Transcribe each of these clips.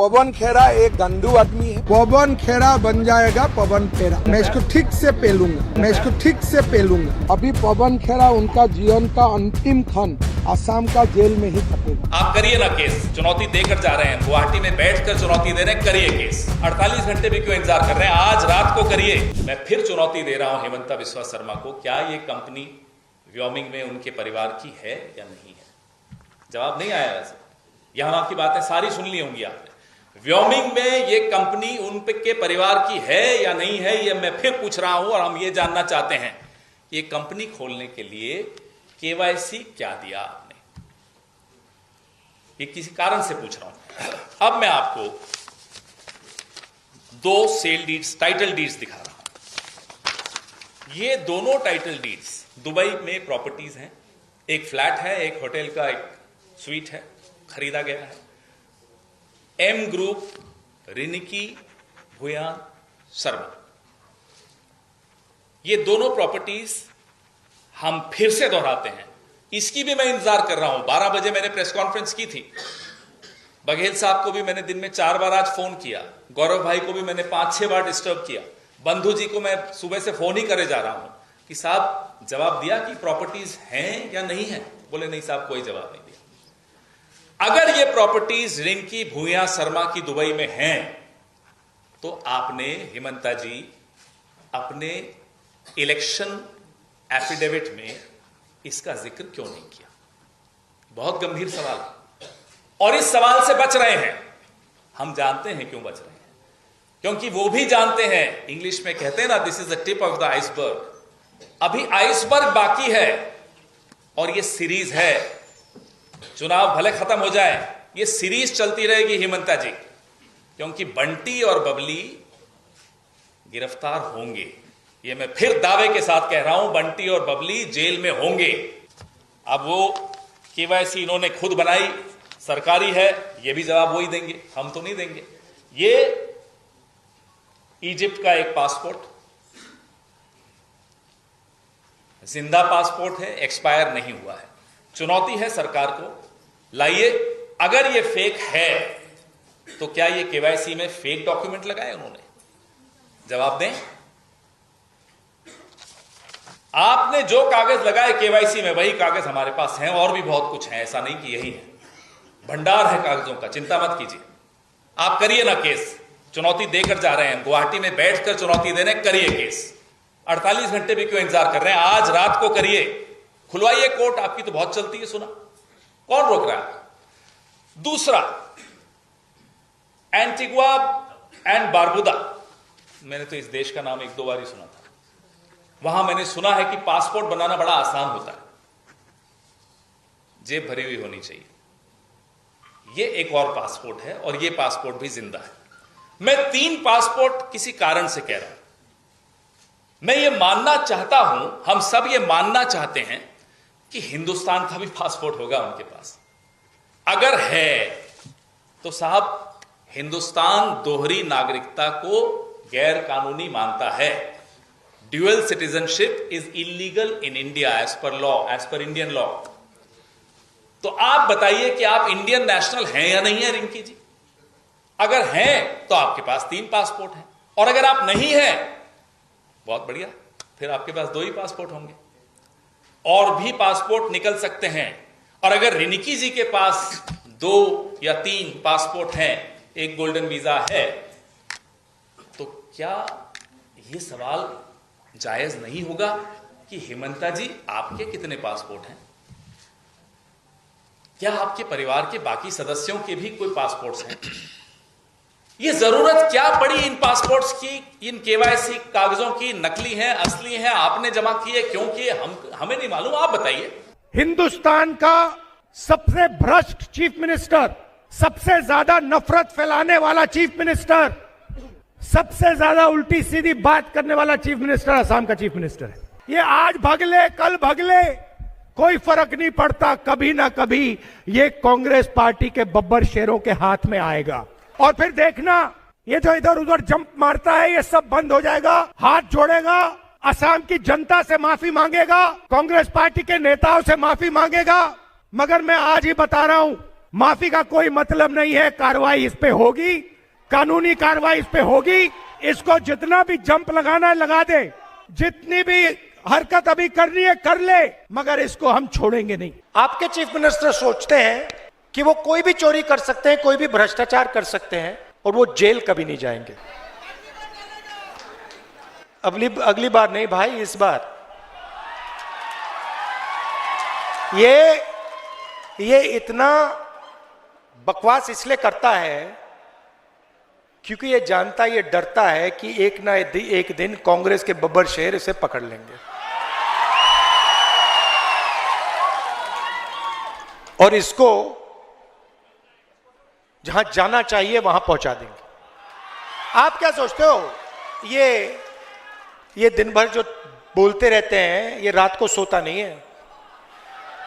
पवन खेरा एक गंदू आदमी है। पवन खेरा बन जाएगा पवन खेरा। मैं इसको ठीक से पेलूंगा। अभी पवन खेरा उनका जीवन का अंतिम क्षण आसाम का जेल में ही कटेगा। आप करिए ना केस, चुनौती देकर जा रहे हैं, गुवाहाटी में बैठकर चुनौती दे रहे हैं, करिए केस। 48 घंटे भी क्यों इंतजार कर रहे हैं, आज रात को करिए। मैं फिर चुनौती दे रहा हूं हिमंता बिस्वा शर्मा को, क्या ये कंपनी व्योमिंग में उनके परिवार की है या नहीं है? जवाब नहीं आया। वैसे यहां आपकी बातें सारी सुन ली होंगी आपने। व्योमिंग में ये कंपनी उनके परिवार की है या नहीं है, ये मैं फिर पूछ रहा हूं। और हम ये जानना चाहते हैं ये कंपनी खोलने के लिए केवाईसी क्या दिया आपने, ये किसी कारण से पूछ रहा हूं। अब मैं आपको 2 सेल डीड्स, टाइटल डीड्स दिखा रहा हूं। ये दोनों टाइटल डीड्स दुबई में प्रॉपर्टीज हैं। एक फ्लैट है, एक होटल का एक स्वीट है, खरीदा गया है। एम ग्रुप, रिनिकी भुयान शर्मा, ये दोनों प्रॉपर्टीज हम फिर से दोहराते हैं। इसकी भी मैं इंतजार कर रहा हूं। 12 बजे मैंने प्रेस कॉन्फ्रेंस की थी। बघेल साहब को भी मैंने दिन में 4 बार आज फोन किया। गौरव भाई को भी मैंने 5-6 बार डिस्टर्ब किया। बंधु जी को मैं सुबह से फोन ही करे जा रहा हूं कि साहब जवाब दिया कि प्रॉपर्टीज हैं या नहीं है। बोले नहीं साहब, कोई जवाब नहीं दिया। अगर ये प्रॉपर्टीज रिंकी भूया शर्मा की दुबई में हैं तो आपने हिमंता जी अपने इलेक्शन एफिडेविट में इसका जिक्र क्यों नहीं किया? बहुत गंभीर सवाल है और इस सवाल से बच रहे हैं। हम जानते हैं क्यों बच रहे हैं, क्योंकि वो भी जानते हैं, इंग्लिश में कहते हैं ना, this is the tip of the iceberg. अभी आइसबर्ग बाकी है और ये सीरीज है। चुनाव भले खत्म हो जाए, ये सीरीज चलती रहेगी हिमंता जी, क्योंकि बंटी और बबली गिरफ्तार होंगे। ये मैं फिर दावे के साथ कह रहा हूं, बंटी और बबली जेल में होंगे। अब वो केवाईसी इन्होंने खुद बनाई, सरकारी है, ये भी जवाब वही देंगे, हम तो नहीं देंगे। ये इजिप्ट का एक पासपोर्ट, जिंदा पासपोर्ट है, एक्सपायर नहीं हुआ है। चुनौती है सरकार को, लाइए। अगर ये फेक है तो क्या ये केवाईसी में फेक डॉक्यूमेंट लगाए उन्होंने? जवाब दें। आपने जो कागज लगाए केवाईसी में वही कागज हमारे पास हैं, और भी बहुत कुछ है, ऐसा नहीं कि यही है। भंडार है कागजों का, चिंता मत कीजिए। आप करिए ना केस, चुनौती देकर जा रहे हैं, गुवाहाटी में बैठकर चुनौती दे रहे हैं, करिए केस। 48 घंटे भी क्यों इंतजार कर रहे हैं, आज रात को करिए। खुलवाइए कोर्ट, आपकी तो बहुत चलती है, सुना, कौन रोक रहा है? दूसरा, एंटीगुआ एंड बारबुदा, मैंने तो इस देश का नाम 1-2 बार ही सुना था। वहां मैंने सुना है कि पासपोर्ट बनाना बड़ा आसान होता है, जेब भरी हुई होनी चाहिए। ये एक और पासपोर्ट है और ये पासपोर्ट भी जिंदा है। मैं 3 पासपोर्ट किसी कारण से कह रहा हूं। मैं ये मानना चाहता हूं, हम सब ये मानना चाहते हैं कि हिंदुस्तान का भी पासपोर्ट होगा उनके पास। अगर है तो साहब, हिंदुस्तान दोहरी नागरिकता को गैर कानूनी मानता है। Dual citizenship is illegal in India as per law, as per Indian law. तो आप बताइए कि आप इंडियन नेशनल हैं या नहीं है रिंकी जी? अगर हैं तो आपके पास 3 पासपोर्ट हैं, और अगर आप नहीं हैं, बहुत बढ़िया, फिर आपके पास 2 ही पासपोर्ट होंगे। और भी पासपोर्ट निकल सकते हैं। और अगर रिनिकी जी के पास 2 या 3 पासपोर्ट हैं, एक गोल्डन वीजा है, तो क्या यह सवाल जायज नहीं होगा कि हिमंता जी आपके कितने पासपोर्ट हैं? क्या आपके परिवार के बाकी सदस्यों के भी कोई पासपोर्ट्स हैं? ये जरूरत क्या पड़ी इन पासपोर्ट्स की, इन केवाईसी कागजों की? नकली हैं, असली हैं, आपने जमा किए, क्यों किए, हमें नहीं मालूम, आप बताइए। हिंदुस्तान का सबसे भ्रष्ट चीफ मिनिस्टर, सबसे ज्यादा नफरत फैलाने वाला चीफ मिनिस्टर, सबसे ज्यादा उल्टी सीधी बात करने वाला चीफ मिनिस्टर असम का चीफ मिनिस्टर है। ये आज भगले कल भगले, कोई फर्क नहीं पड़ता, कभी ना कभी ये कांग्रेस पार्टी के बब्बर शेरों के हाथ में आएगा। और फिर देखना, ये जो इधर उधर जंप मारता है, ये सब बंद हो जाएगा। हाथ जोड़ेगा, असम की जनता से माफी मांगेगा, कांग्रेस पार्टी के नेताओं से माफी मांगेगा। मगर मैं आज ही बता रहा हूं, माफी का कोई मतलब नहीं है, कार्रवाई इस पे होगी, कानूनी कार्रवाई इस पे होगी। इसको जितना भी जंप लगाना है लगा दे, जितनी भी हरकत अभी करनी है कर ले, मगर इसको हम छोड़ेंगे नहीं। आपके चीफ मिनिस्टर सोचते हैं कि वो कोई भी चोरी कर सकते हैं, कोई भी भ्रष्टाचार कर सकते हैं और वो जेल कभी नहीं जाएंगे। अगली बार नहीं भाई, इस बार ये इतना बकवास इसलिए करता है क्योंकि ये जानता, ये डरता है कि एक ना एक दिन कांग्रेस के बब्बर शेर इसे पकड़ लेंगे और इसको जहां जाना चाहिए वहां पहुंचा देंगे। आप क्या सोचते हो, ये दिन भर जो बोलते रहते हैं, ये रात को सोता नहीं है,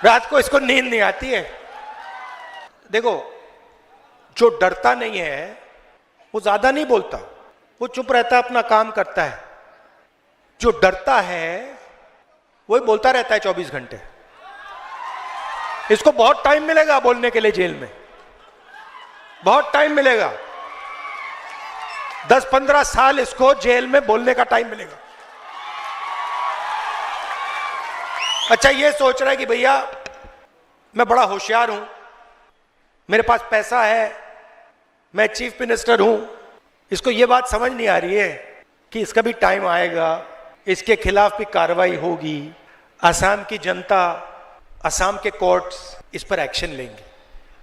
रात को इसको नींद नहीं आती है। देखो, जो डरता नहीं है वो ज्यादा नहीं बोलता, वो चुप रहता है, अपना काम करता है। जो डरता है वो बोलता रहता है 24 घंटे। इसको बहुत टाइम मिलेगा बोलने के लिए जेल में, बहुत टाइम मिलेगा, 10-15 साल इसको जेल में बोलने का टाइम मिलेगा। अच्छा, ये सोच रहा है कि भैया मैं बड़ा होशियार हूं, मेरे पास पैसा है, मैं चीफ मिनिस्टर हूं। इसको ये बात समझ नहीं आ रही है कि इसका भी टाइम आएगा, इसके खिलाफ भी कार्रवाई होगी, असम की जनता, असम के कोर्ट्स इस पर एक्शन लेंगे।